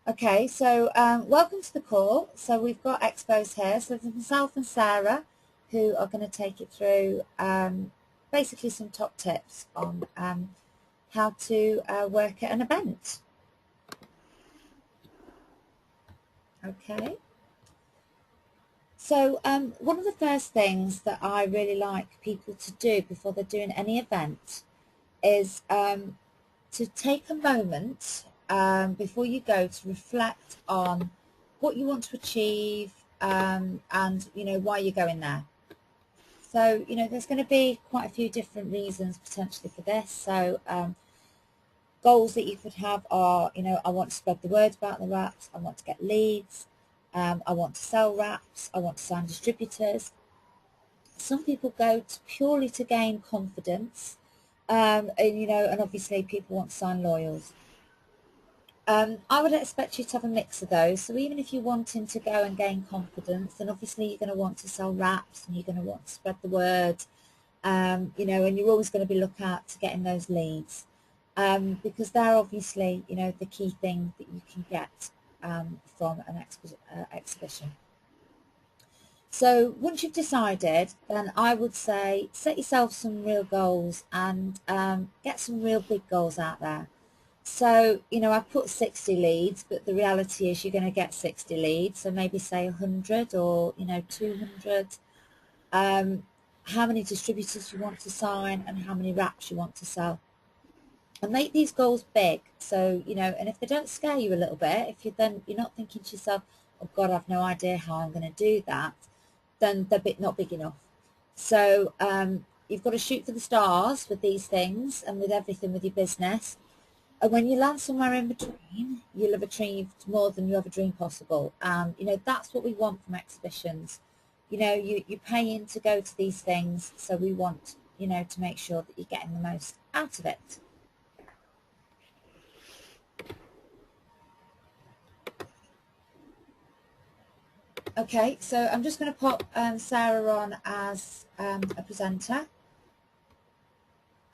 Okay, so welcome to the call. So we've got expos here. So there's myself and Sarah who are going to take it through basically some top tips on how to work at an event. Okay. So one of the first things that I really like people to do before they're doing any event is to take a moment before you go to reflect on what you want to achieve and why you're going there. So there's going to be quite a few different reasons potentially for this. So goals that you could have are, I want to spread the word about the wraps, I want to get leads, I want to sell wraps, I want to sign distributors. Some people go to purely to gain confidence, and obviously people want to sign loyals. I would expect you to have a mix of those. So even if you're wanting to go and gain confidence, then obviously you're going to want to sell wraps and you're going to want to spread the word, and you're always going to be looking out to getting those leads, because they're obviously, the key thing that you can get from an exhibition. So once you've decided, then I would say set yourself some real goals and get some real big goals out there. So, I put 60 leads, but the reality is you're going to get 60 leads. So maybe say 100 or, 200. How many distributors you want to sign and how many wraps you want to sell. And make these goals big. So, and if they don't scare you a little bit, if you're not thinking to yourself, oh God, I've no idea how I'm going to do that, then they're not big enough. So you've got to shoot for the stars with these things and with everything with your business. And when you land somewhere in between, you'll have achieved more than you ever dreamed possible. That's what we want from exhibitions. You pay in to go to these things, so we want, to make sure that you're getting the most out of it. Okay, so I'm just going to pop Sarah on as a presenter,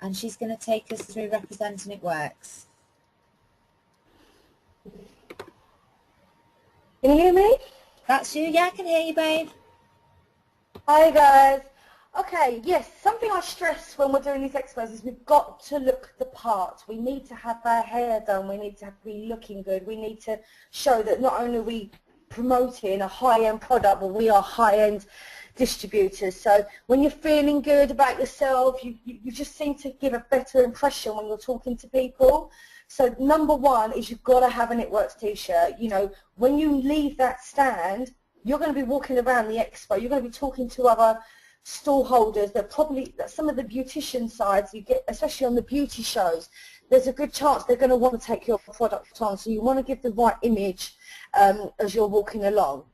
and she's going to take us through Representing It Works. Can you hear me? That's you? Yeah, I can hear you, babe. Hi guys. Okay, yes, something I stress when we're doing these expos is we've got to look the part. We need to have our hair done, we need to be looking good, we need to show that not only are we promoting a high-end product, but we are high-end distributors. So when you're feeling good about yourself, you just seem to give a better impression when you're talking to people. So number one is you've got to have an It Works t-shirt. When you leave that stand, you're going to be walking around the expo, you're going to be talking to other stall holders, that some of the beautician sides you get, especially on the beauty shows, there's a good chance they're going to want to take your product on, so you want to give the right image as you're walking along.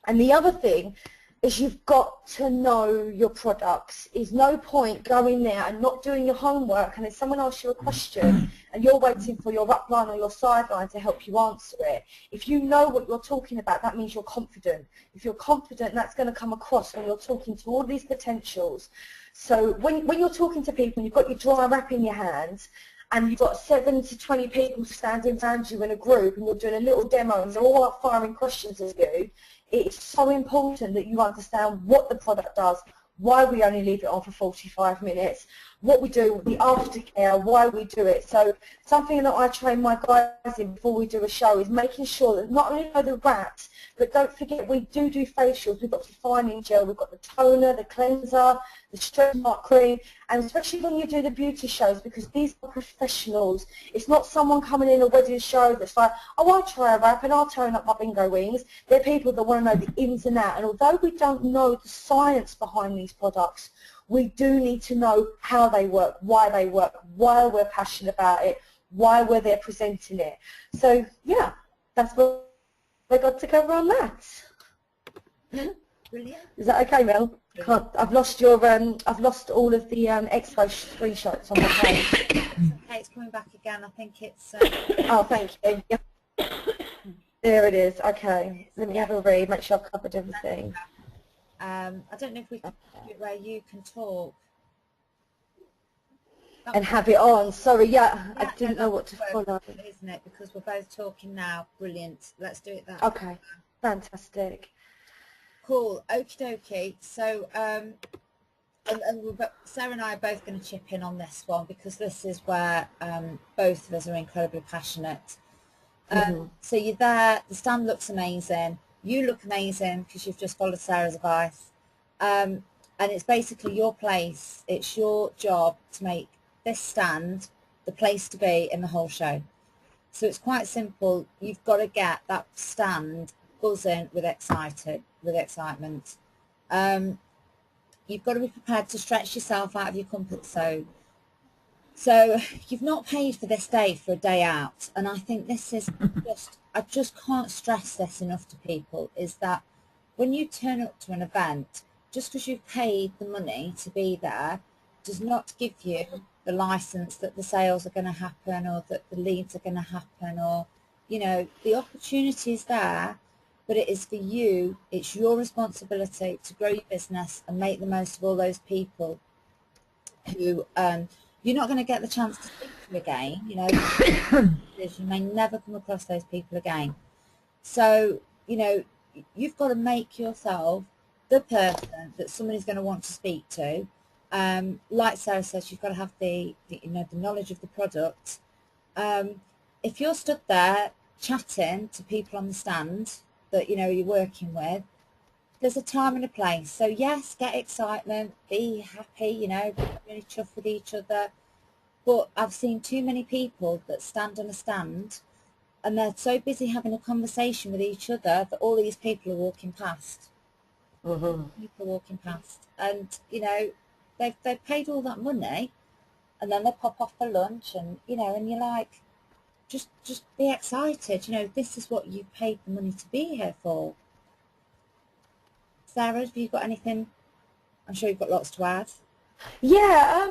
And the other thing is you've got to know your products. There's no point going there and not doing your homework, and then someone asks you a question and you're waiting for your upline or your sideline to help you answer it. If you know what you're talking about, that means you're confident. If you're confident, that's going to come across when you're talking to all these potentials. So when you're talking to people and you've got your dry wrap in your hands, and you've got 7 to 20 people standing around you in a group, and you're doing a little demo, and they're all up firing questions at you, it's so important that you understand what the product does, why we only leave it on for 45 minutes, what we do with the aftercare, why we do it. So something that I train my guys in before we do a show is making sure that not only know the wraps, but don't forget we do facials. We've got defining gel, we've got the toner, the cleanser, the stretch mark cream, and especially when you do the beauty shows, because these are professionals. It's not someone coming in a wedding show that's like, oh, I'll try a wrap and I'll turn up my bingo wings. They're people that want to know the ins and outs, and although we don't know the science behind these products, we do need to know how they work, why we're passionate about it, why we're there presenting it. So yeah, that's what I got to cover on that. Brilliant. Is that okay, Mel? I've lost I've lost all of the expo screenshots on my page. Okay, it's coming back again. I think it's. Oh, thank you. Yeah. There it is. Okay, let me have a read. Make sure I've covered everything. I don't know if we can do it where you can talk. and have it on. Sorry, Yeah, I didn't know what to perfect, follow. isn't it? Because we're both talking now. Brilliant. Let's do it that way. Okay, fantastic. Cool. Okie dokie. So, and Sarah and I are both going to chip in on this one because this is where both of us are incredibly passionate. So you're there, the stand looks amazing, you look amazing because you've just followed Sarah's advice, and it's basically your place, it's your job to make this stand the place to be in the whole show. So it's quite simple, you've got to get that stand buzzing with excitement. You've got to be prepared to stretch yourself out of your comfort zone. So you've not paid for this day for a day out, and I think this is I just can't stress this enough to people, is that when you turn up to an event, just because you've paid the money to be there does not give you the license that the sales are going to happen, or that the leads are going to happen, or, you know, the opportunity is there, but it is for you, it's your responsibility to grow your business and make the most of all those people who you're not going to get the chance to speak to again, you know, you may never come across those people again. So, you know, you've got to make yourself the person that somebody's going to want to speak to. Like Sarah says, you've got to have the you know, the knowledge of the product. If you're stood there chatting to people on the stand that, you know, you're working with, there's a time and a place. So yes, get excitement, be happy, you know, be really chuffed with each other. But I've seen too many people that stand on a stand and they're so busy having a conversation with each other that all these people are walking past. People walking past, and you know, they've paid all that money, and then they pop off for lunch, and you know, and you're like, just be excited. You know, this is what you paid the money to be here for. Sarah, have you got anything? I'm sure you've got lots to add. Yeah,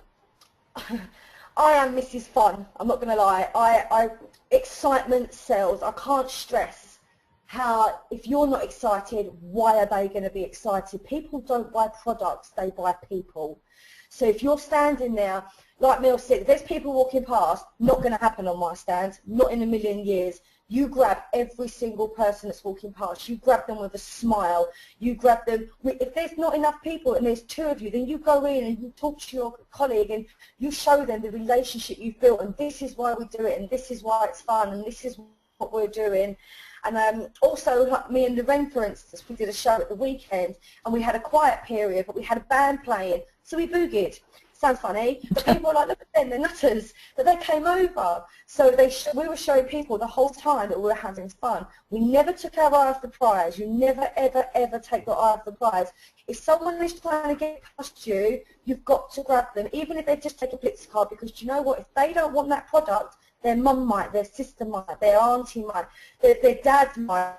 I am Mrs. Fun. I'm not going to lie. Excitement sells. I can't stress how, if you're not excited, why are they going to be excited? People don't buy products, they buy people. So if you're standing there, like Mel said, if there's people walking past, not going to happen on my stand, not in a million years. You grab every single person that's walking past. You grab them with a smile. You grab them. If there's not enough people and there's two of you, then you go in and you talk to your colleague and you show them the relationship you've built, and this is why we do it, and this is why it's fun, and this is what we're doing. And also, like me and Lorraine, for instance, we did a show at the weekend, and we had a quiet period, but we had a band playing, so we boogied. Sounds funny, but people were like, look at them, they're nutters. But they came over. So we were showing people the whole time that we were having fun. We never took our eye off the prize. You never, ever, ever take your eye off the prize. If someone is trying to get past you, you've got to grab them, even if they just take a Blitz card, because do you know what? If they don't want that product, their mum might, their sister might, their auntie might, their dad might.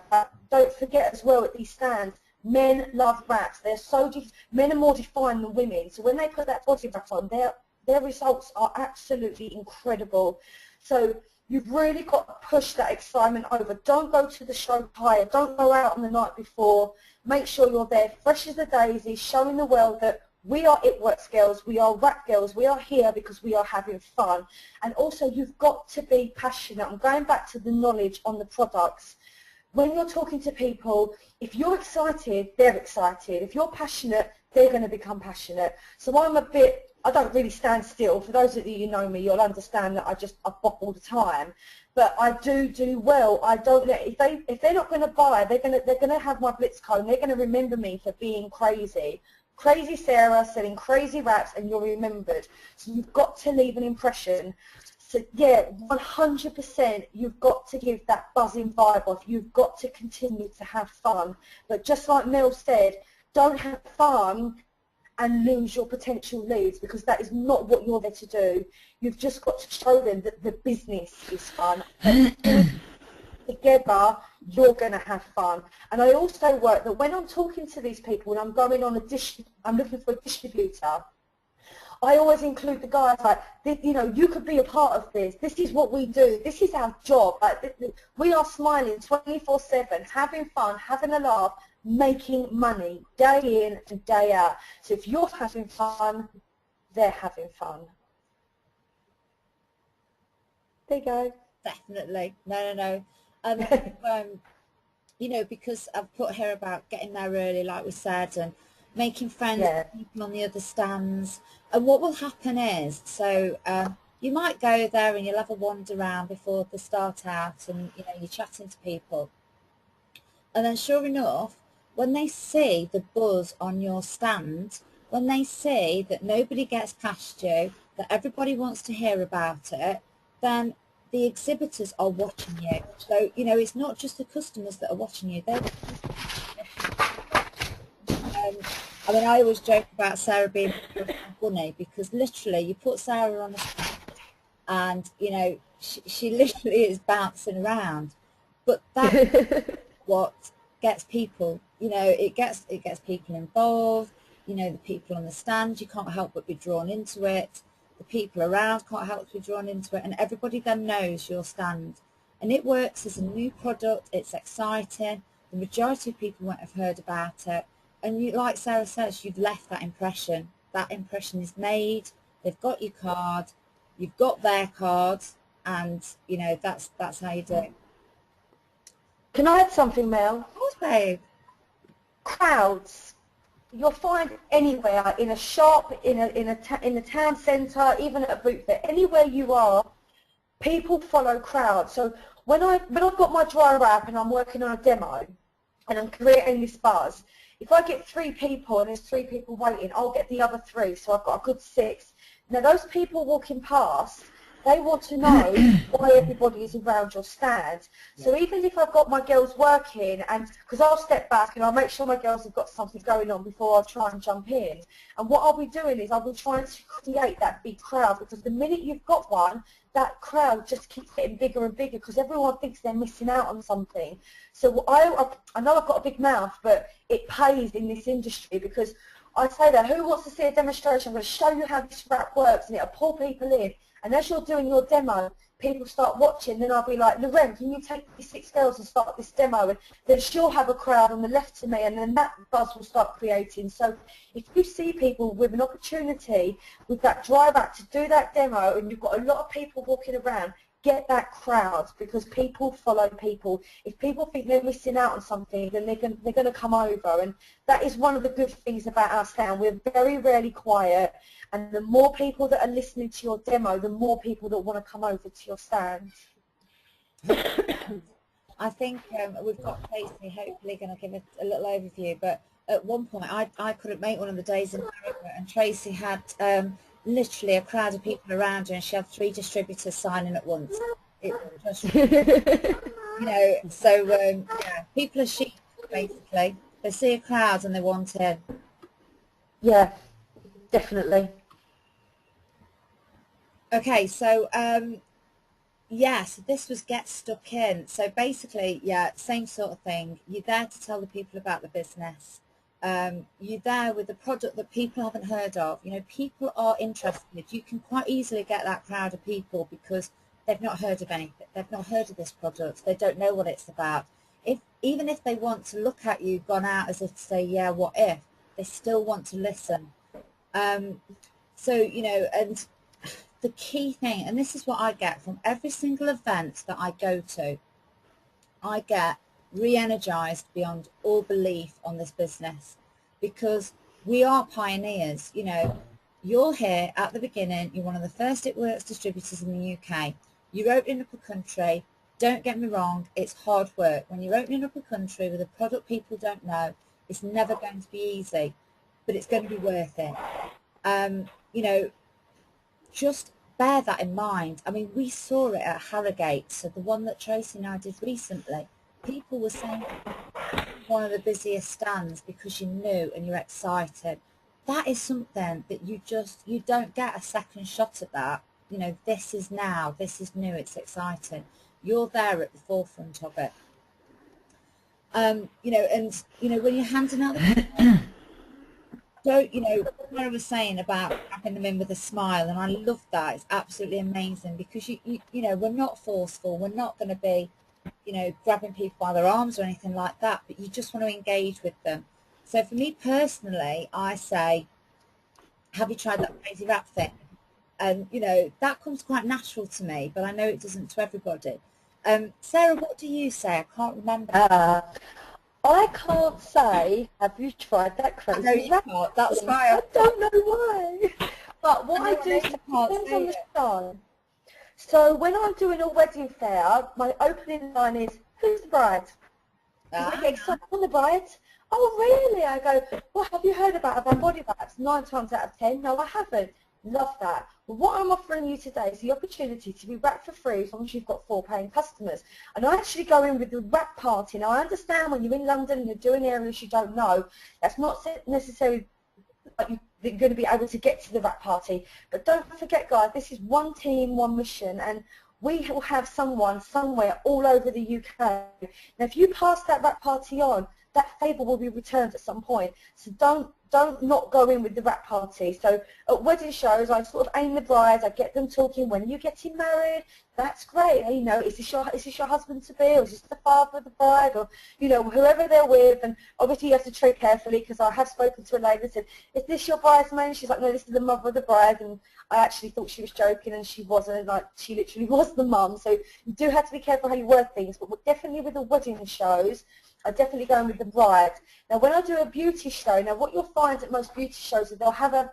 Don't forget as well at these stands, men love wraps. Men are more defined than women. So when they put that body wrap on, their results are absolutely incredible. So you've really got to push that excitement over. Don't go to the show tired. Don't go out on the night before. Make sure you're there fresh as a daisy, showing the world that we are It Works girls, we are Wrap girls, we are here because we are having fun. And also you've got to be passionate. I'm going back to the knowledge on the products. When you're talking to people, if you're excited, they're excited. If you're passionate, they're going to become passionate. So I don't really stand still. For those of you who know me, you'll understand that I bop all the time. But I do well. I don't let, if they're not going to buy, they're going to have my Blitz code, and they're going to remember me for being crazy. Crazy Sarah selling crazy wraps, and you're remembered. So you've got to leave an impression. So yeah, 100%, you've got to give that buzzing vibe off. You've got to continue to have fun. But just like Mel said, don't have fun and lose your potential leads, because that is not what you're there to do. You've just got to show them that the business is fun. Together, you're going to have fun. And I also work that when I'm talking to these people and I'm going on I'm looking for a distributor, I always include the guys like, you know, you could be a part of this. This is what we do. This is our job. Like, we are smiling 24/7, having fun, having a laugh, making money day in and day out. So if you're having fun, they're having fun. There you go. Definitely. No. And you know, because I've put here about getting there early, like we said, and making friends Yeah. with people on the other stands. And what will happen is, so you might go there and you'll have a wander around before they start out, and you know, you're chatting to people. And then sure enough, when they see the buzz on your stand, when they see that nobody gets past you, that everybody wants to hear about it, then the exhibitors are watching you. So, you know, it's not just the customers that are watching you. They're I mean, I always joke about Sarah being funny because literally you put Sarah on a stand and, you know, she literally is bouncing around. But that's what gets people, you know, it gets people involved, you know, the people on the stand, you can't help but be drawn into it, the people around can't help but be drawn into it, and everybody then knows your stand, and it works as a new product. It's exciting. The majority of people won't have heard about it, and you, like Sarah says, you've left that impression. That impression is made. They've got your card, you've got their cards, and you know, that's how you do it. Can I add something, Mel? Of course, babe. Crowds. You'll find anywhere, in a shop, in a town centre, even at a boot fair, anywhere you are, people follow crowds. So when I've got my dry wrap and I'm working on a demo and I'm creating this buzz, if I get 3 people and there's 3 people waiting, I'll get the other 3, so I've got a good 6. Now those people walking past, they want to know why everybody is around your stand. So even if I've got my girls working, and because I'll step back and I'll make sure my girls have got something going on before I try and jump in. And what I'll be doing is I'll be trying to create that big crowd, because the minute you've got one, that crowd just keeps getting bigger and bigger because everyone thinks they're missing out on something. So I know I've got a big mouth, but it pays in this industry, because I say that, who wants to see a demonstration? I'm going to show you how this wrap works, and it'll pull people in. And as you're doing your demo, people start watching. Then I'll be like, Loren, can you take these 6 girls and start this demo? And then she'll have a crowd on the left to me, and then that buzz will start creating. So if you see people with an opportunity with that dry wrap to do that demo, and you've got a lot of people walking around, get that crowd, because people follow people. If people think they're missing out on something, then they're going to come over. And that is one of the good things about our stand. We're very rarely quiet. And the more people that are listening to your demo, the more people that want to come over to your stand. I think we've got Tracy hopefully going to give it a little overview, but at one point I couldn't make one of the days in America, and Tracy had literally a crowd of people around her, and she had 3 distributors signing at once. It was just, you know, so yeah, people are sheep, basically. They see a crowd and they want in. Yeah, definitely. Okay, so yeah, so this was Get Stuck In. So basically, yeah, same sort of thing. You're there to tell the people about the business. You're there with a product that people haven't heard of. You know, people are interested. You can quite easily get that crowd of people because they've not heard of anything. They've not heard of this product. They don't know what it's about. Even if they want to look at you, gone out as if to say, yeah, what if, they still want to listen. So, you know, and the key thing, and this is what I get from every single event that I go to, I get re-energized beyond all belief on this business, because we are pioneers. You know, you're here at the beginning, you're one of the first It Works distributors in the UK. You're opening up a country. Don't get me wrong, it's hard work. When you're opening up a country with a product people don't know, it's never going to be easy, but it's going to be worth it. You know, just bear that in mind. I mean, we saw it at Harrogate, so the one that Tracy and I did recently. People were saying one of the busiest stands because you're new and you're excited. That is something that you don't get a second shot at that. You know, this is now, this is new, it's exciting. You're there at the forefront of it. You know, and, you know, when you're handing out the don't, you know, what I was saying about wrapping them in with a smile, and I love that. It's absolutely amazing because you know, we're not forceful. We're not going to be, you know, grabbing people by their arms or anything like that, but you just want to engage with them. So for me personally, I say, have you tried that crazy wrap thing? And, you know, that comes quite natural to me, but I know it doesn't to everybody. Sarah, what do you say? I can't remember. I can't say, have you tried that I know crazy you wrap? can't. That's fine. I don't know why. But what I do You say can't depends say on the it. show. So when I'm doing a wedding fair, my opening line is, who's the bride? Because I get excited on the bride. Oh, really? I go, well, have you heard about our body wraps? 9 times out of 10, no, I haven't. Love that. Well, what I'm offering you today is the opportunity to be wrapped for free as long as you've got 4 paying customers. And I actually go in with the wrap party. Now, I understand when you're in London and you're doing areas you don't know, that's not necessarily you're going to be able to get to the wrap party. But don't forget, guys, this is one team, one mission, and we will have someone somewhere all over the UK. Now, if you pass that wrap party on, that favour will be returned at some point. So don't not go in with the wrap party. So at wedding shows, I sort of aim the brides. I get them talking. When you're getting married, that's great. You know, is this your husband to be, or is this the father of the bride, or you know, whoever they're with? And obviously, you have to tread carefully, because I have spoken to a lady and said, "Is this your bridesmaid?" She's like, "No, this is the mother of the bride." And I actually thought she was joking, and she wasn't. Like, she literally was the mum. So you do have to be careful how you word things. But definitely with the wedding shows, I definitely go in with the bride. Now, when I do a beauty show, now what you'll find at most beauty shows is they'll have a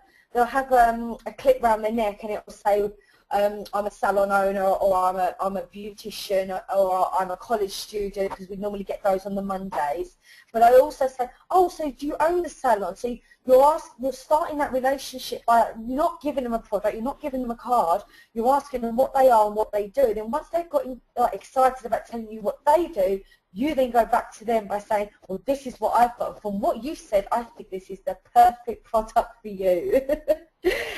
clip round their neck, and it will say, I'm a salon owner, or I'm a beautician, or I'm a college student, because we normally get those on the Mondays. But I also say, oh, so do you own the salon? So you're starting that relationship by not giving them a product, you're not giving them a card, you're asking them what they are and what they do. Then once they've got excited about telling you what they do, you then go back to them by saying, well, this is what I've got. From what you said, I think this is the perfect product for you.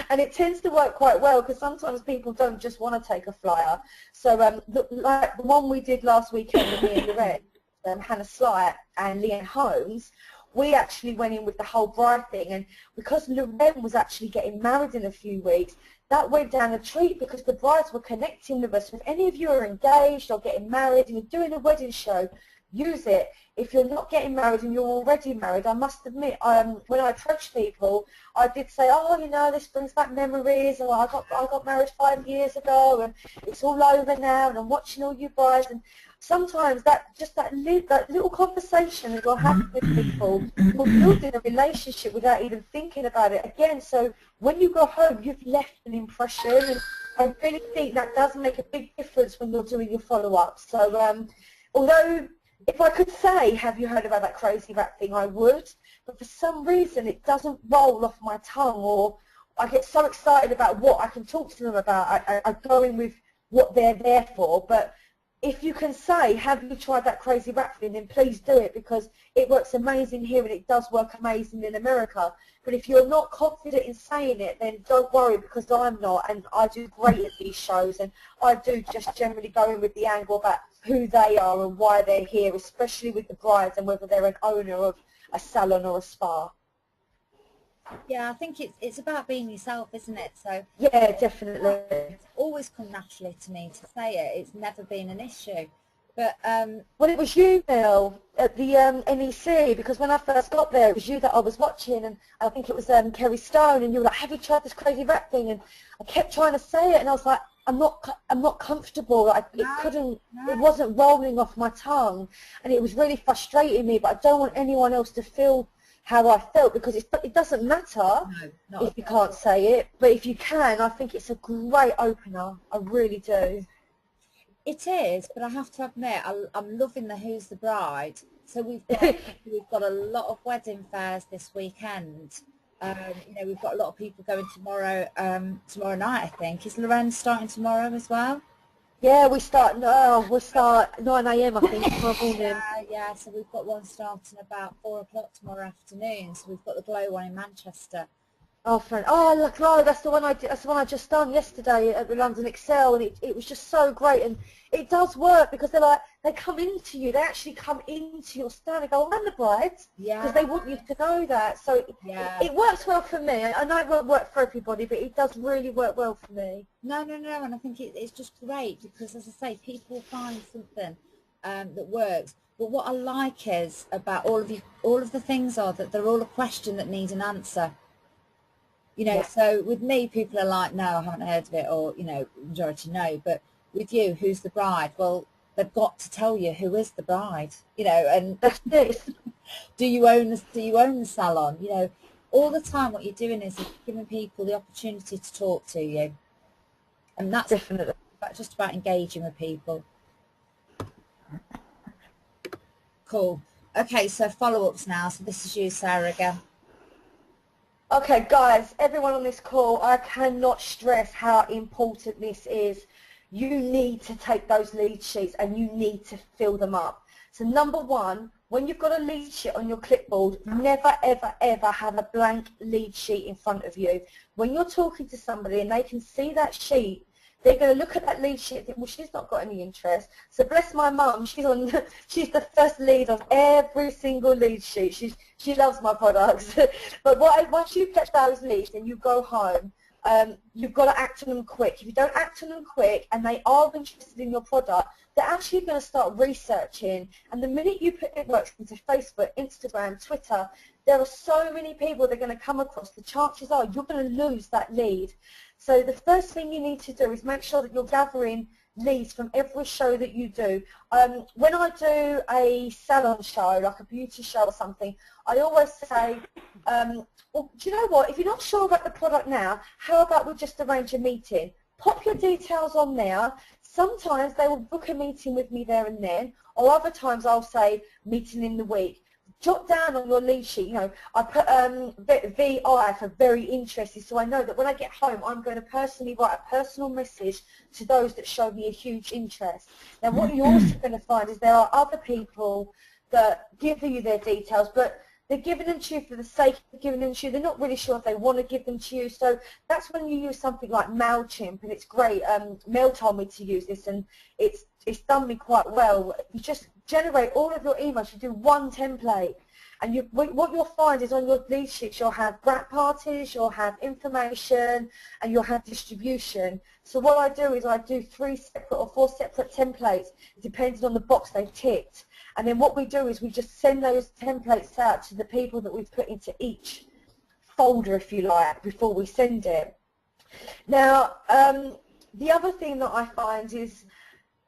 And it tends to work quite well, because sometimes people don't just want to take a flyer. So like the one we did last weekend with me and Lorraine, Hannah Sly and Leanne Holmes, we actually went in with the whole bride thing. And because Lorraine was actually getting married in a few weeks, that went down a treat, because the brides were connecting with us. If any of you are engaged or getting married and you're doing a wedding show, use it. If you're not getting married and you're already married, I must admit, when I approach people, I did say, oh, you know, this brings back memories, or I got married 5 years ago, and it's all over now, and I'm watching all you brides. And sometimes that little conversation that you're having with people, you're building a relationship without even thinking about it again. So when you go home, you've left an impression, and I really think that does make a big difference when you're doing your follow-up. So although if I could say, have you heard about that crazy wrap thing, I would, but for some reason it doesn't roll off my tongue, or I get so excited about what I can talk to them about. I go in with what they're there for. But if you can say, have you tried that crazy wrap thing, then please do it, because it works amazing here and it does work amazing in America. But if you're not confident in saying it, then don't worry, because I'm not, and I do great at these shows, and I do just generally go in with the angle about who they are and why they're here, especially with the brides, and whether they're an owner of a salon or a spa. Yeah, I think it's about being yourself, isn't it? So yeah, definitely. It's always come naturally to me to say it. It's never been an issue. But well, it was you, Mel, at the NEC, because when I first got there, it was you that I was watching, and I think it was Kerry Stone, and you were like, have you tried this crazy wrap thing? And I kept trying to say it, and I was like, I'm not comfortable. It wasn't rolling off my tongue, and it was really frustrating me. But I don't want anyone else to feel how I felt, because it doesn't matter if you can't say it, but if you can, I think it's a great opener. I really do. It is, but I have to admit, I'm loving the Who's the Bride. So we've got a lot of wedding fairs this weekend. You know, we've got a lot of people going tomorrow night, I think. Is Lorraine starting tomorrow as well? Yeah, we'll start 9 AM, I think, tomorrow morning. Yeah, so we've got one starting about 4 o'clock tomorrow afternoon. So we've got the Glow one in Manchester. Oh, friend. Oh, look, Glow, that's the one I did. That's the one I just done yesterday at the London Excel, and it was just so great. And it does work, because they come into you. They actually come into your stand and go, I'm the bride, because they want you to know that. So it works well for me. I know it won't work for everybody, but it does really work well for me. No, and I think it's just great, because, as I say, people find something that works. But what I like is about all of the things are that they're all a question that needs an answer. You know, Yeah. so with me, people are like, no, I haven't heard of it, or, you know, majority no. But with you, who's the bride? Well, they've got to tell you who is the bride, you know, and That's it. do you own the salon? You know, all the time what you're doing is giving people the opportunity to talk to you. And that's Definitely. just about engaging with people. Cool. Okay, so follow-ups now. So this is you, Sarah, again. Okay, guys, everyone on this call, I cannot stress how important this is. You need to take those lead sheets and you need to fill them up. So number one, when you've got a lead sheet on your clipboard, never, ever, ever have a blank lead sheet in front of you. When you're talking to somebody and they can see that sheet, they're going to look at that lead sheet and think, well, she's not got any interest. So bless my mum, she's the first lead on every single lead sheet. She loves my products. But once you get those leads and you go home, you've got to act on them quick. If you don't act on them quick and they are interested in your product, they're actually going to start researching. And the minute you put networks into Facebook, Instagram, Twitter, there are so many people they're going to come across. The chances are you're going to lose that lead. So the first thing you need to do is make sure that you're gathering leads from every show that you do. When I do a salon show, like a beauty show or something, I always say, well, do you know what, if you're not sure about the product now, how about we just arrange a meeting? Pop your details on there. Sometimes they will book a meeting with me there and then, or other times I'll say meeting in the week. Jot down on your lead sheet, you know, I put VI for very interested, so I know that when I get home I'm going to personally write a personal message to those that show me a huge interest. Now what you're also going to find is there are other people that give you their details, but they're giving them to you for the sake of giving them to you. They're not really sure if they want to give them to you. So that's when you use something like MailChimp, and it's great. Mel told me to use this, and it's done me quite well. You just generate all of your emails. You do one template. And what you'll find is on your lead sheets, you'll have wrap parties, you'll have information, and you'll have distribution. So what I do is I do 3 separate or 4 separate templates, depending on the box they've ticked. And then what we do is we just send those templates out to the people that we've put into each folder, if you like, before we send it. Now, the other thing that I find is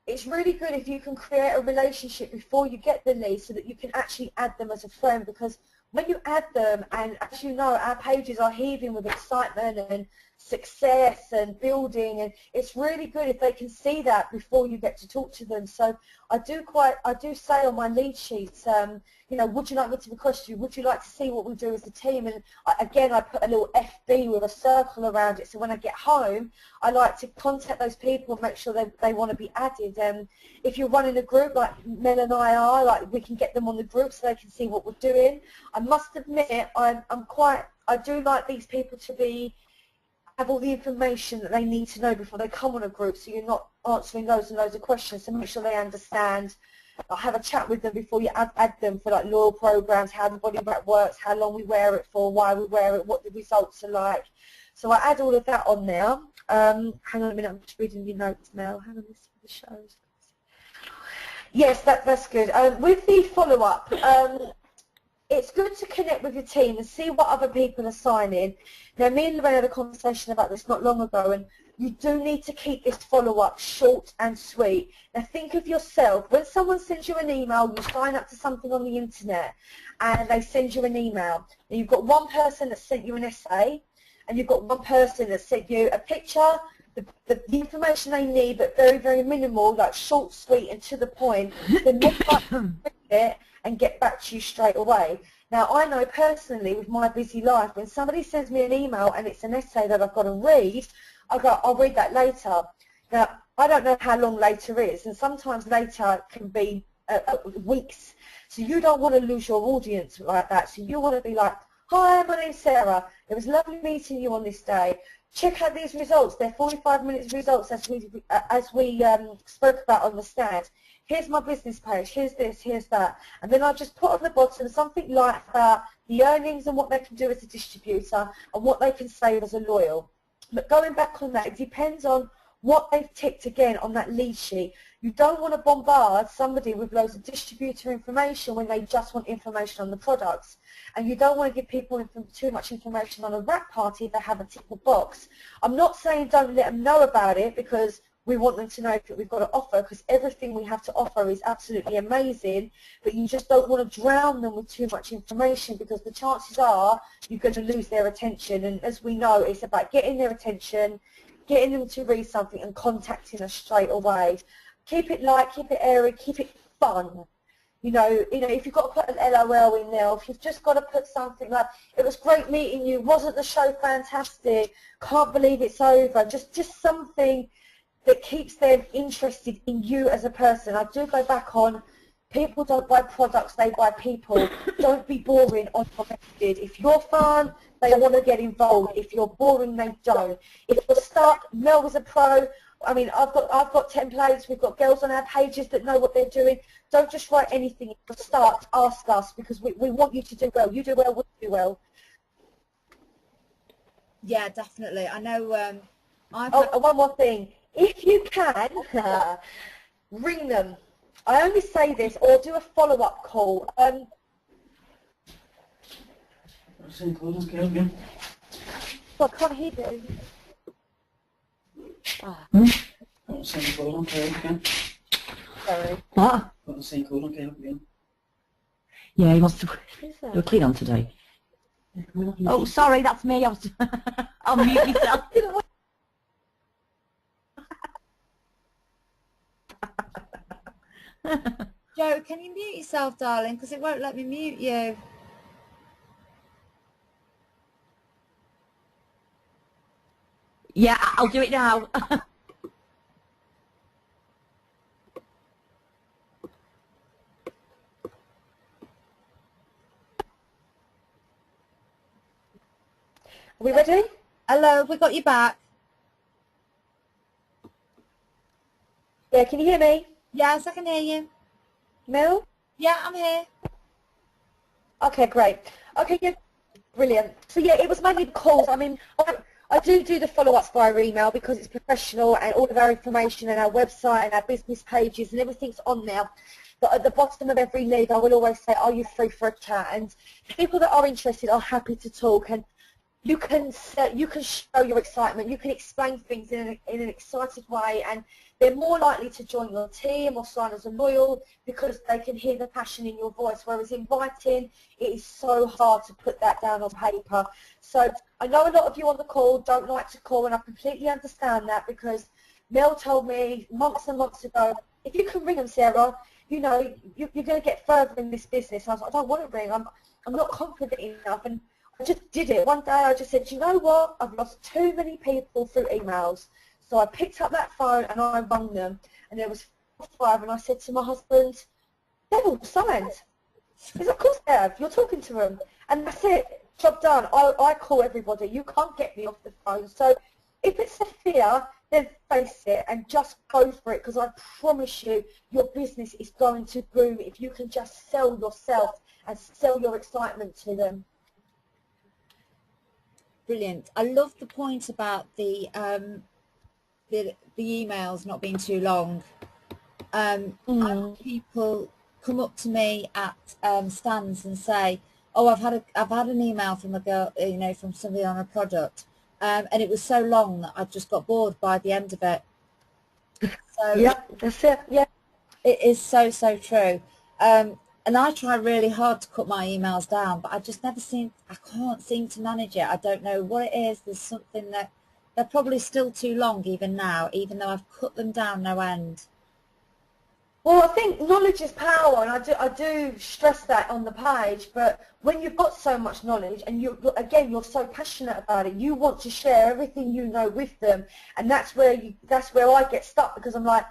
it's really good if you can create a relationship before you get the lead so that you can actually add them as a friend, because when you add them, and as you know, our pages are heaving with excitement and success and building, and it's really good if they can see that before you get to talk to them. So I do say on my lead sheets, you know, would you like me to request you? Would you like to see what we do as a team? And again, I put a little FB with a circle around it, so when I get home, I like to contact those people and make sure they want to be added. If you're running a group like Mel and I are, like, we can get them on the group so they can see what we're doing. I must admit, I do like these people to have all the information that they need to know before they come on a group, so you're not answering loads and loads of questions, so make sure they understand. I'll have a chat with them before you add them for like loyal programs, how the body wrap works, how long we wear it for, why we wear it, what the results are like. So I add all of that on there. Hang on a minute, I'm just reading your notes now. Hang on, this is the shows. Yes, that's good. With the follow-up, it's good to connect with your team and see what other people are signing. Now, me and Lorraine had a conversation about this not long ago, and you do need to keep this follow-up short and sweet. Now, think of yourself. When someone sends you an email, you sign up to something on the internet, and they send you an email. Now, you've got one person that sent you an essay, and you've got one person that sent you a picture, the information they need, but very, very minimal, like short, sweet, and to the point. Then they might read it and get back to you straight away. Now, I know personally with my busy life, when somebody sends me an email and it's an essay that I've got to read, I go, I'll read that later. Now, I don't know how long later is, and sometimes later can be weeks. So you don't want to lose your audience like that. So you want to be like, hi, my name's Sarah. It was lovely meeting you on this day. Check out these results. They're 45 minutes results as we spoke about on the stand. Here's my business page, here's this, here's that. And then I just put on the bottom something like that, the earnings and what they can do as a distributor and what they can save as a loyal. But going back on that, it depends on what they've ticked again on that lead sheet. You don't want to bombard somebody with loads of distributor information when they just want information on the products. And you don't want to give people too much information on a wrap party if they haven't ticked the box. I'm not saying don't let them know about it, because we want them to know that we've got to offer, because everything we have to offer is absolutely amazing, but you just don't want to drown them with too much information, because the chances are you're going to lose their attention. And as we know, it's about getting their attention, getting them to read something and contacting us straight away. Keep it light, keep it airy, keep it fun. You know, if you've got to put an LOL in there, or if you've just got to put something like, it was great meeting you, wasn't the show fantastic, can't believe it's over, just something that keeps them interested in you as a person. I do go back on, people don't buy products, they buy people. Don't be boring on your message. If you're fun, they want to get involved. If you're boring, they don't. If you're stuck, Mel was a pro. I mean, I've got templates, we've got girls on our pages that know what they're doing. Don't just write anything. If you're stuck, ask us, because we want you to do well. You do well, we do well. Yeah, definitely. I know. One more thing. If you can, ring them. I only say this, or do a follow-up call. Okay, I can't hear you. Sorry. What? Okay. Yeah, he wants to do a clean on today. Oh, sorry, that's me. I was. I'll mute myself. Joe, can you mute yourself, darling? Because it won't let me mute you. Yeah, I'll do it now. Are we ready? Hello, we got you back. Yeah, can you hear me? Yes, I can hear you. Mel? Yeah, I'm here. Okay, great. Okay, yeah, brilliant. So yeah, it was mainly calls. I mean, I do the follow-ups via email because it's professional, and all of our information and our website and our business pages and everything's on there. But at the bottom of every lead, I will always say, are you free for a chat? And people that are interested are happy to talk, and you can show your excitement. You can explain things in an excited way, and they're more likely to join your team or sign as a loyal because they can hear the passion in your voice. Whereas in writing, it is so hard to put that down on paper. So I know a lot of you on the call don't like to call, and I completely understand that, because Mel told me months and months ago, if you can ring them, Sarah, you know, you're going to get further in this business. I was like, I don't want to ring. I'm not confident enough. And I just did it. One day I just said, you know what? I've lost too many people through emails. So I picked up that phone and I rang them. And there was 5, and I said to my husband, they've all signed. He said, of course they have. You're talking to them. And that's it. Job done. I call everybody. You can't get me off the phone. So if it's a fear, then face it and just go for it, because I promise you, your business is going to boom if you can just sell yourself and sell your excitement to them. Brilliant. I love the point about the emails not being too long. I have people come up to me at stands and say, "Oh, I've had an email from a girl, you know, from somebody on a product, and it was so long that I just got bored by the end of it." So yeah, that's it. Yeah, it is so true. And I try really hard to cut my emails down, but I can't seem to manage it. I don't know what it is. There's something that they're probably still too long even now, even though I've cut them down no end. well, I think knowledge is power, and I do stress that on the page. But when you've got so much knowledge, and you're so passionate about it, you want to share everything you know with them, and that's where I get stuck, because I'm like,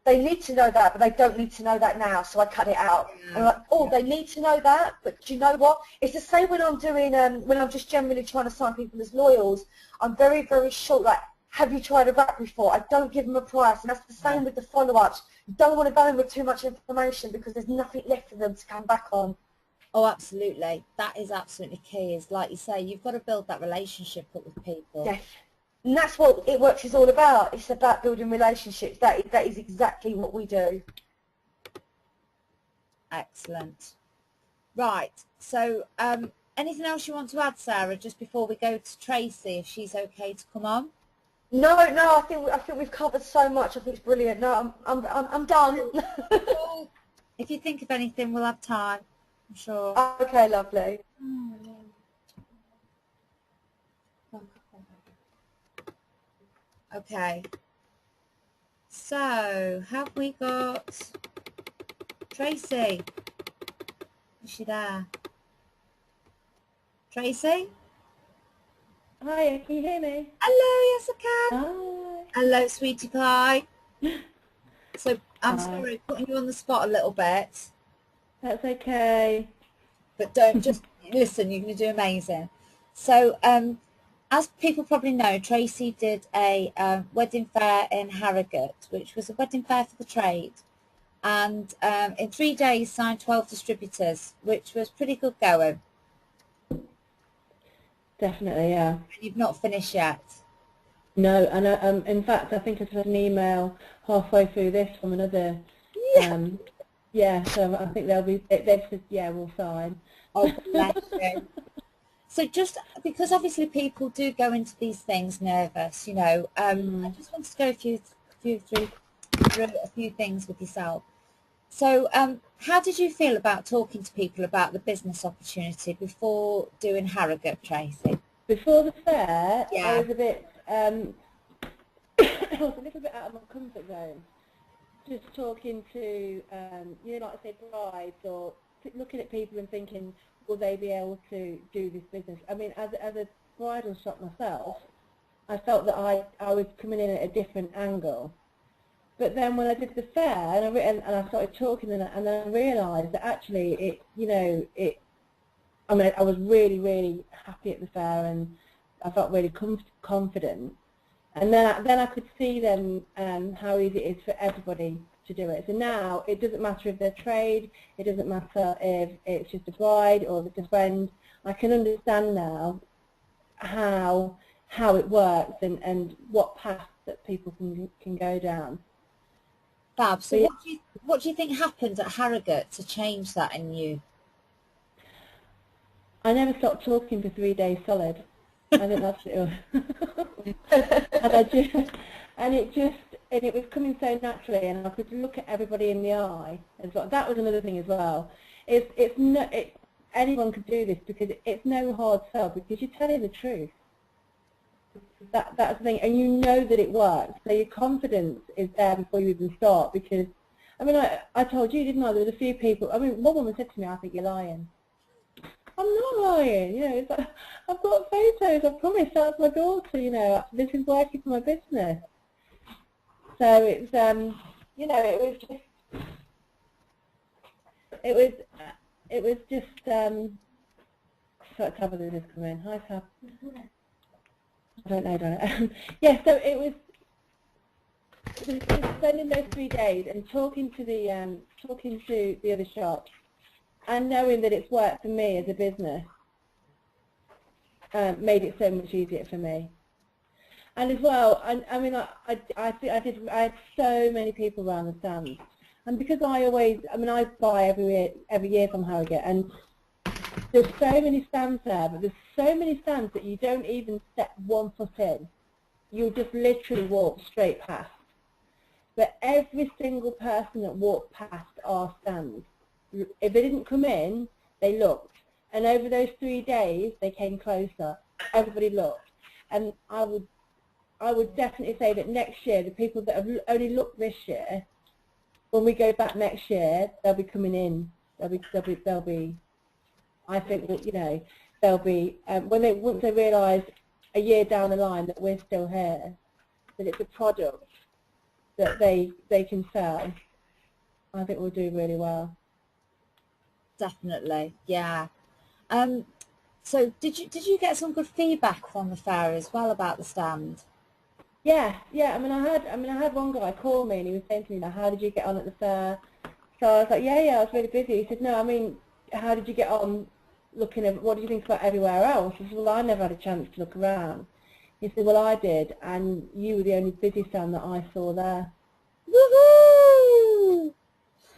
they need to know that, but they don't need to know that now, so I cut it out. Yeah. And I'm like, oh, they need to know that, but do you know what? It's the same when I'm doing, when I'm just generally trying to sign people as loyals. I'm very, very short, like, have you tried a wrap before? I don't give them a price, and that's the same with the follow-ups. You don't want to go in with too much information, because there's nothing left for them to come back on. Oh, absolutely. That is absolutely key. Is like you say, you've got to build that relationship up with people. Yes. And that's what It Works is all about. It's about building relationships. That is exactly what we do. Excellent. Right. So anything else you want to add, Sarah, just before we go to Tracy, if she's okay to come on? No, I think we've covered so much. I think it's brilliant. No, I'm done. Cool. If you think of anything, we'll have time, I'm sure. Okay, lovely. Okay. So, have we got Tracy? Is she there? Tracy? Hi, can you hear me? Hello, yes I can. Hi. Hello, sweetie pie. So, I'm Hi. sorry, putting you on the spot a little bit, That's okay. but don't just listen, you're going to do amazing. So, as people probably know, Tracy did a wedding fair in Harrogate, which was a wedding fair for the trade. And in 3 days signed 12 distributors, which was pretty good going. Definitely, yeah. And you've not finished yet. No, and in fact, I think I just had an email halfway through this from another. Yeah, so I think they've said, yeah, we'll sign. Oh, bless you. So just because obviously people do go into these things nervous, you know, I just wanted to go through a few things with yourself. So how did you feel about talking to people about the business opportunity before doing Harrogate, Tracy? Before the fair, Yeah. I was a bit, I was a little bit out of my comfort zone. Just talking to, you know, like I say, brides, or looking at people and thinking, will they be able to do this business? I mean, as a bridal shop myself, I felt that I was coming in at a different angle. But then when I did the fair and I started talking and then I realised that actually I mean, I was really, really happy at the fair and I felt really confident. And then I could see then how easy it is for everybody to do it. So now it doesn't matter if they're trade, it doesn't matter if it's just a bride or if it's a friend. I can understand now how it works and what path that people can go down. Fab. So what do you think happened at Harrogate to change that in you? I never stopped talking for 3 days solid. I think that's it. And it was coming so naturally, and I could look at everybody in the eye as well. That was another thing as well. Anyone could do this because it's no hard sell because you're telling the truth. That's the thing, and you know that it works. So your confidence is there before you even start. Because, I mean, I told you, didn't I? There was a few people. I mean, one woman said to me, "I think you're lying." I'm not lying. You know, it's like, I've got photos. I promise that's my daughter. You know, this is working for my business. So it's you know, it was just sorry, Tab has come in. Hi, Tab. I don't know. Yeah, so it was just spending those 3 days and talking to the other shops and knowing that it's worked for me as a business made it so much easier for me. And as well, I mean, I had so many people around the stand, and because I buy every year from Harrogate, and there's so many stands there, but there's so many stands that you don't even step 1 foot in. You'll just literally walk straight past. But every single person that walked past our stands, if they didn't come in, they looked. And over those 3 days, they came closer. Everybody looked. And I would definitely say that next year, the people that have only looked this year, when we go back next year, they'll be coming in. They'll be. I think that, you know, they'll be once they realise a year down the line that we're still here, that it's a product that they can sell. I think we'll do really well. Definitely, yeah. So did you get some good feedback from the fair as well about the stand? Yeah. I mean, I had one guy call me and he was saying to me, "How did you get on at the fair?" So I was like, "Yeah, I was really busy." He said, "No, I mean, how did you get on looking at, what do you think about everywhere else?" I said, "Well, I never had a chance to look around." He said, well, I did, and you were the only busy stand that I saw there. Woohoo!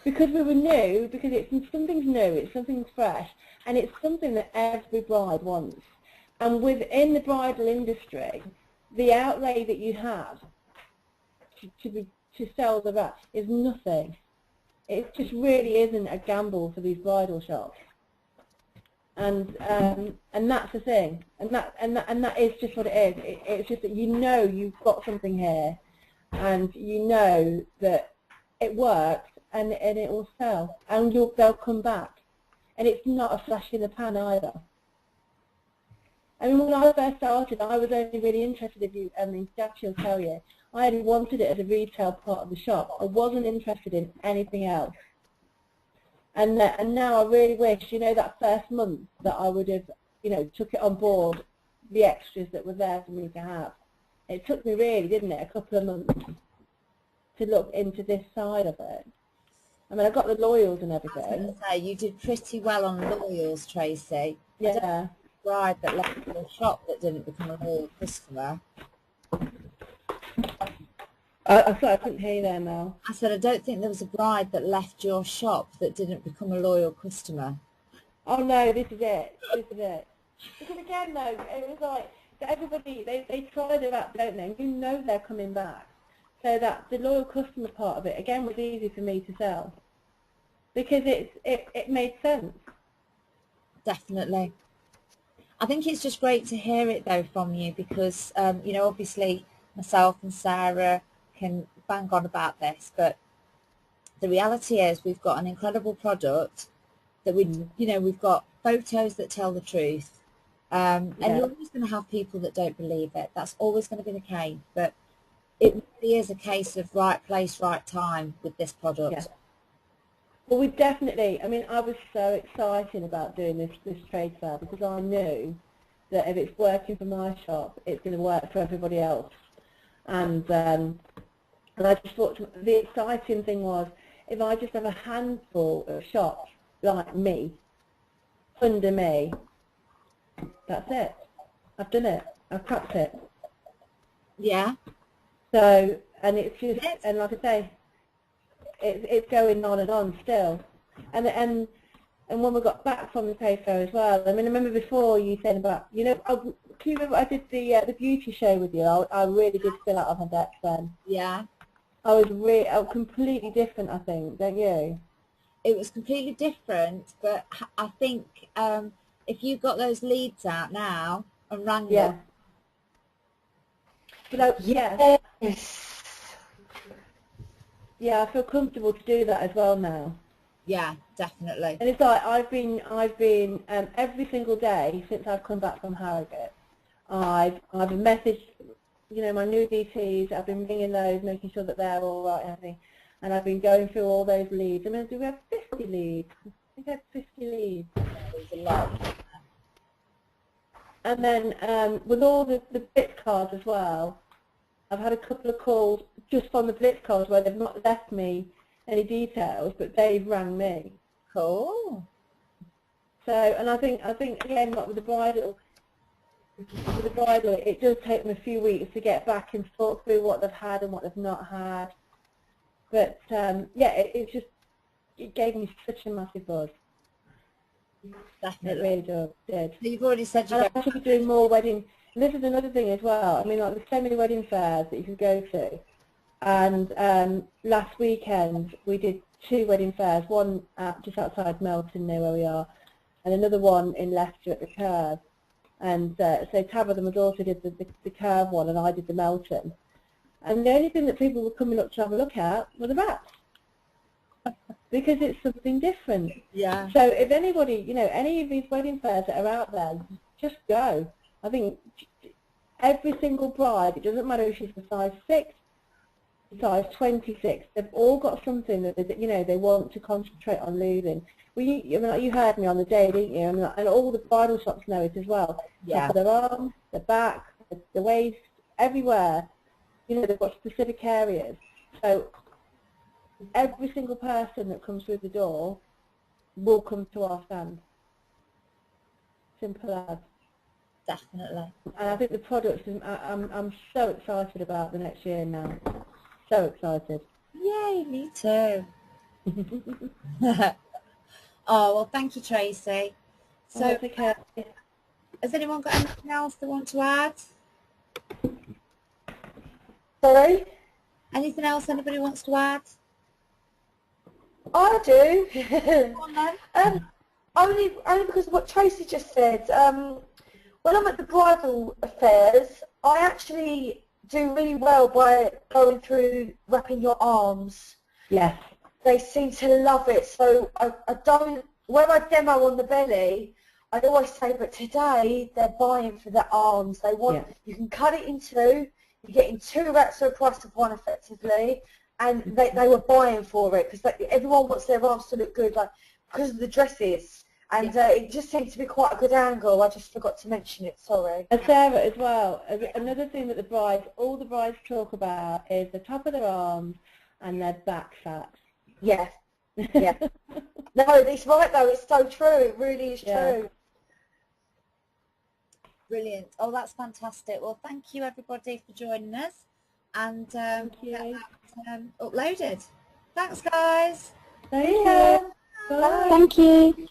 Because we were new, because something's new, it's something fresh, and it's something that every bride wants. And within the bridal industry, the outlay that you have to sell the wrap is nothing. It just really isn't a gamble for these bridal shops. And that's the thing, and that is just what it is. It's just that you know you've got something here, and you know that it works, and it will sell, and they'll come back, and it's not a flash in the pan either. I mean, when I first started, I was only really interested Jackie will tell you, I only wanted it as a retail part of the shop. I wasn't interested in anything else. And now I really wish, that first month that I would have, took it on board, the extras that were there for me to have. It took me really, didn't it, a couple of months to look into this side of it. I mean, I got the loyals and everything. I was going to say, you did pretty well on loyals, Tracy. Yeah. Bride that left your shop that didn't become a loyal customer. I'm sorry, I couldn't hear you there, Mel. I said, I don't think there was a bride that left your shop that didn't become a loyal customer. Oh no, this is it. This is it. Because again, though, it was like everybody they try their app, don't they? And you know they're coming back. So that the loyal customer part of it again was easy for me to sell because it made sense. Definitely. I think it's just great to hear it though from you because obviously myself and Sarah can bang on about this, but the reality is we've got an incredible product that we've got photos that tell the truth, and you're always going to have people that don't believe it. That's always going to be the case, but it really is a case of right place, right time with this product. Yeah. Well, we definitely, I was so excited about doing this trade fair because I knew that if it's working for my shop, it's going to work for everybody else. And I just thought the exciting thing was if I just have a handful of shops like me, under me, that's it. I've done it. I've cracked it. Yeah. So, and it's just, and like I say, it's going on and on still. And when we got back from the trade fair as well, I remember before you said about, do you remember I did the beauty show with you? I really did fill out on my decks then. Yeah. I was completely different, I think, don't you? It was completely different, but I think if you got those leads out now and rang them. Yeah, I feel comfortable to do that as well now. Yeah, definitely. And it's like I've been every single day since I've come back from Harrogate, I've messaged, my new DTs. I've been ringing those, making sure that they're all right and everything. And I've been going through all those leads. Do we have 50 leads? I think I had 50 leads. There's a lot. And then with all the Blitz cards as well, I've had a couple of calls just from the Blitz cards where they've not left me any details, but they've rang me. Cool. So, and I think again, like with the bridal, it does take them a few weeks to get back and talk through what they've had and what they've not had. But it gave me such a massive buzz. Definitely. It really did. So you've already said I should be doing more wedding. And this is another thing as well. Like there's so many wedding fairs that you can go to. And last weekend we did 2 wedding fairs, one just outside Melton near where we are, and another one in Leicester at the Curve. And so Tabitha, my daughter, did the Curve one and I did the Melton. And the only thing that people were coming up to have a look at were the wraps. Because it's something different. Yeah. So if anybody, any of these wedding fairs that are out there, just go. I think every single bride, it doesn't matter if she's a size 6, size 26, they've all got something that they want to concentrate on losing. Well, you heard me on the day, didn't you? And all the bridal shops know it as well. Yeah. Top of their arms, the back, the waist, everywhere. They've got specific areas. So every single person that comes through the door will come to our stand. Simple as. definitely. And I think the products, I'm so excited about the next year now. So excited. Yay, me too. Oh, well, thank you, Tracy. So, That's okay. has anyone got anything else they want to add? Sorry? Anything else anybody wants to add? I do. Go on then. Only because of what Tracy just said. When I'm at the bridal affairs, I actually do really well by going through wrapping your arms. Yes. They seem to love it. So I don't, when I demo on the belly, I always say, but today they're buying for their arms. They want, you can cut it in two, you're getting 2 wraps for the price of 1 effectively, and they were buying for it because everyone wants their arms to look good, like because of the dresses. And it just seemed to be quite a good angle. I just forgot to mention it, sorry. And Sarah as well, another thing that all the brides talk about is the top of their arms and their back fat. Yeah, yeah. No, it's right though, it's so true, it really is true. Brilliant. Oh, that's fantastic. Well, thank you everybody for joining us, and Thank you. get that uploaded. Thanks, guys. Thank you. Bye. Thank you.